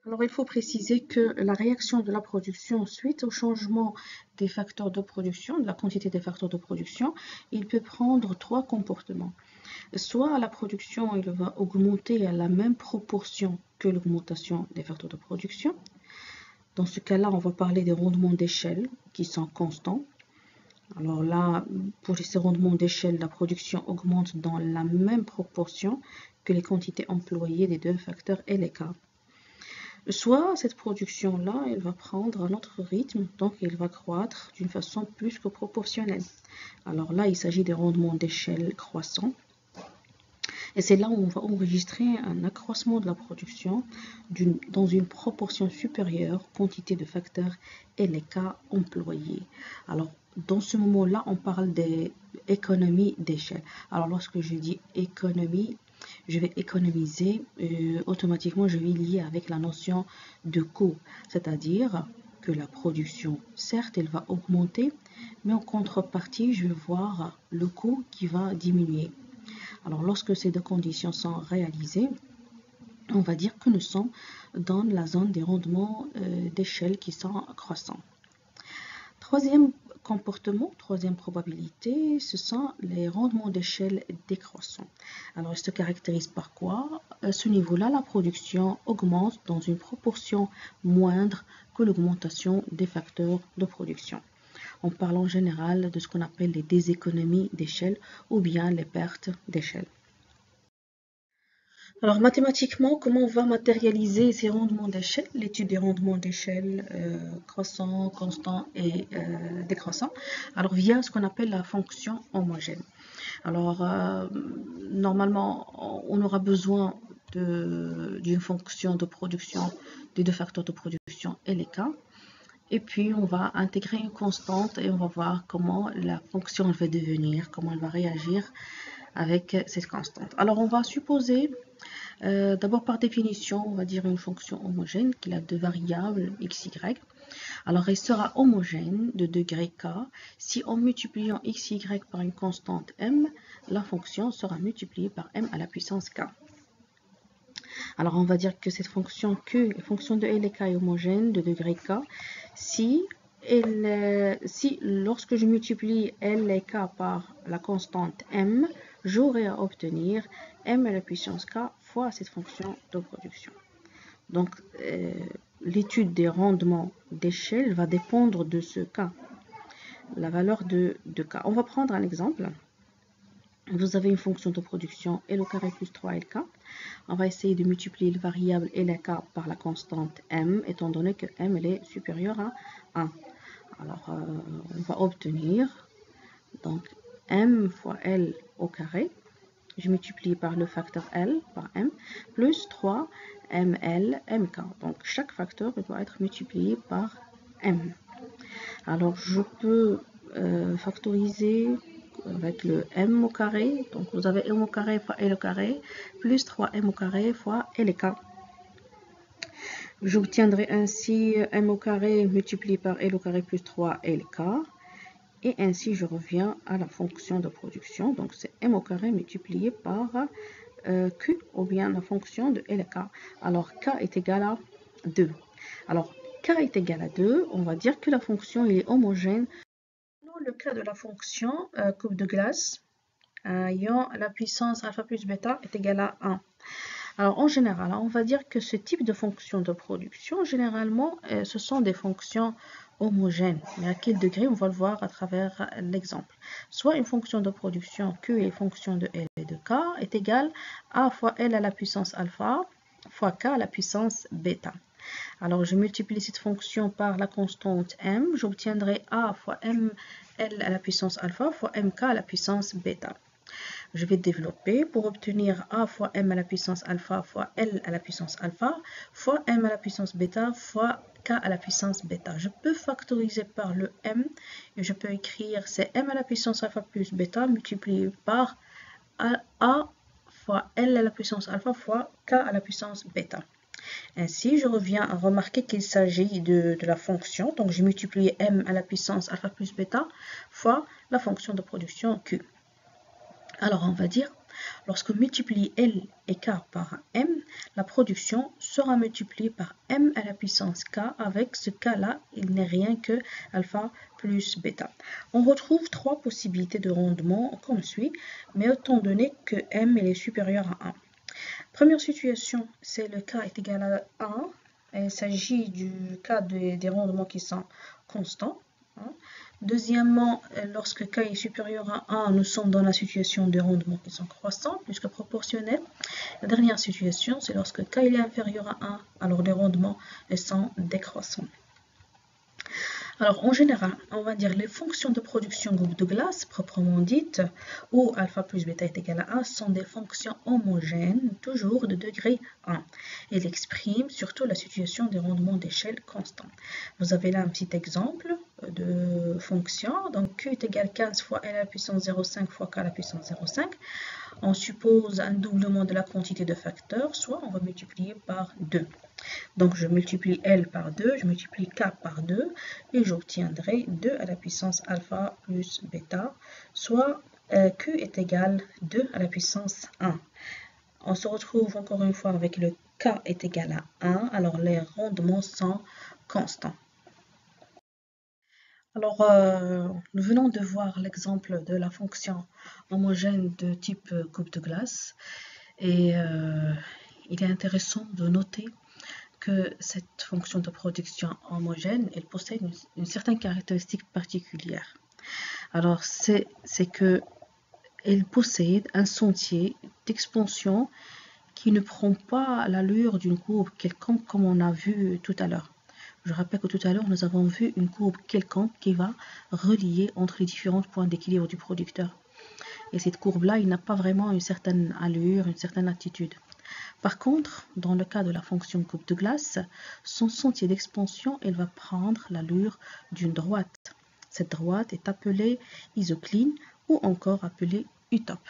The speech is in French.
Alors, il faut préciser que la réaction de la production suite au changement des facteurs de production, de la quantité des facteurs de production, il peut prendre trois comportements. Soit la production il va augmenter à la même proportion que l'augmentation des facteurs de production. Dans ce cas-là, on va parler des rendements d'échelle qui sont constants. Alors là, pour ces rendements d'échelle, la production augmente dans la même proportion que les quantités employées des deux facteurs LK. Soit cette production-là, elle va prendre un autre rythme, donc elle va croître d'une façon plus que proportionnelle. Alors là, il s'agit des rendements d'échelle croissants. Et c'est là où on va enregistrer un accroissement de la production dans une proportion supérieure aux quantités de facteurs LK employés. Alors, dans ce moment-là, on parle d'économie d'échelle. Alors, lorsque je dis économie, je vais économiser, automatiquement, je vais lier avec la notion de coût, c'est-à-dire que la production, certes, elle va augmenter, mais en contrepartie, je vais voir le coût qui va diminuer. Alors, lorsque ces deux conditions sont réalisées, on va dire que nous sommes dans la zone des rendements d'échelle qui sont croissants. Troisième comportement, troisième probabilité, ce sont les rendements d'échelle décroissants. Alors, ils se caractérisent par quoi? À ce niveau-là, la production augmente dans une proportion moindre que l'augmentation des facteurs de production. On parle en général de ce qu'on appelle les déséconomies d'échelle ou bien les pertes d'échelle. Alors mathématiquement, comment on va matérialiser ces rendements d'échelle, l'étude des rendements d'échelle croissants, constants et décroissants? Alors via ce qu'on appelle la fonction homogène. Alors normalement, on aura besoin d'une fonction de production, des deux facteurs de production et les cas. Et puis on va intégrer une constante et on va voir comment la fonction va devenir, comment elle va réagir avec cette constante. Alors on va supposer d'abord, par définition, on va dire une fonction homogène qui a deux variables x, y. Alors, elle sera homogène de degré k si en multipliant x, y par une constante m, la fonction sera multipliée par m à la puissance k. Alors, on va dire que cette fonction q, fonction de L et k est homogène de degré k si lorsque je multiplie L et k par la constante m, j'aurai à obtenir m à la puissance k fois cette fonction de production. Donc, l'étude des rendements d'échelle va dépendre de ce cas, la valeur de k. On va prendre un exemple. Vous avez une fonction de production L au carré plus 3LK. On va essayer de multiplier le variable LK par la constante m, étant donné que m elle est supérieure à 1. Alors, on va obtenir donc m fois L au carré. Je multiplie par le facteur L par m, plus 3 ml mk. Donc, chaque facteur doit être multiplié par m. Alors, je peux factoriser avec le m au carré. Donc, vous avez m au carré fois l au carré, plus 3m au carré fois lk. J'obtiendrai ainsi m au carré multiplié par l au carré plus 3lk. Et ainsi, je reviens à la fonction de production. Donc, c'est m au carré multiplié par q, ou bien la fonction de lk. Alors, k est égal à 2. Alors, k est égal à 2, on va dire que la fonction est homogène. Dans le cas de la fonction coupe de glace, ayant la puissance alpha plus bêta est égale à 1. Alors, en général, on va dire que ce type de fonction de production, généralement, ce sont des fonctions homogènes. Mais à quel degré, on va le voir à travers l'exemple. Soit une fonction de production Q et fonction de L et de K est égale à fois L à la puissance alpha fois K à la puissance bêta. Alors, je multiplie cette fonction par la constante m, j'obtiendrai a fois m L à la puissance alpha fois mk à la puissance bêta. Je vais développer pour obtenir a fois m à la puissance alpha fois L à la puissance alpha fois m à la puissance bêta fois k à la puissance bêta. Je peux factoriser par le m et je peux écrire c'est m à la puissance alpha plus bêta multiplié par a fois L à la puissance alpha fois k à la puissance bêta. Ainsi, je reviens à remarquer qu'il s'agit de la fonction. Donc, j'ai multiplié m à la puissance alpha plus bêta fois la fonction de production q. Alors, on va dire Lorsqu'on multiplie L et K par M, la production sera multipliée par M à la puissance K. Avec ce K-là, il n'est rien que alpha plus bêta. On retrouve trois possibilités de rendement comme suit, mais étant donné que M est supérieur à 1. Première situation, c'est le K est égal à 1. Il s'agit du cas des rendements qui sont constants. Deuxièmement, lorsque K est supérieur à 1, nous sommes dans la situation de rendements qui sont croissants, plus que proportionnels. La dernière situation, c'est lorsque K est inférieur à 1, alors les rendements sont décroissants. Alors, en général, on va dire les fonctions de production groupe de glace, proprement dites, où alpha plus bêta est égal à 1, sont des fonctions homogènes, toujours de degré 1. Elles expriment surtout la situation des rendements d'échelle constants. Vous avez là un petit exemple de fonction. Donc, Q est égal à 15 fois L à la puissance 0,5 fois K à la puissance 0,5. On suppose un doublement de la quantité de facteurs, soit on va multiplier par 2. Donc, je multiplie L par 2, je multiplie K par 2, et j'obtiendrai 2 à la puissance alpha plus bêta, soit Q est égal à 2 à la puissance 1. On se retrouve encore une fois avec le K est égal à 1, alors les rendements sont constants. Alors, nous venons de voir l'exemple de la fonction homogène de type coupe de glace, et il est intéressant de noter que cette fonction de production homogène, elle possède une certaine caractéristique particulière. Alors, c'est que elle possède un sentier d'expansion qui ne prend pas l'allure d'une courbe quelconque comme on a vu tout à l'heure. Je rappelle que tout à l'heure, nous avons vu une courbe quelconque qui va relier entre les différents points d'équilibre du producteur. Et cette courbe-là, il n'a pas vraiment une certaine allure, une certaine attitude. Par contre, dans le cas de la fonction coupe de glace, son sentier d'expansion, elle va prendre l'allure d'une droite. Cette droite est appelée isocline ou encore appelée utope.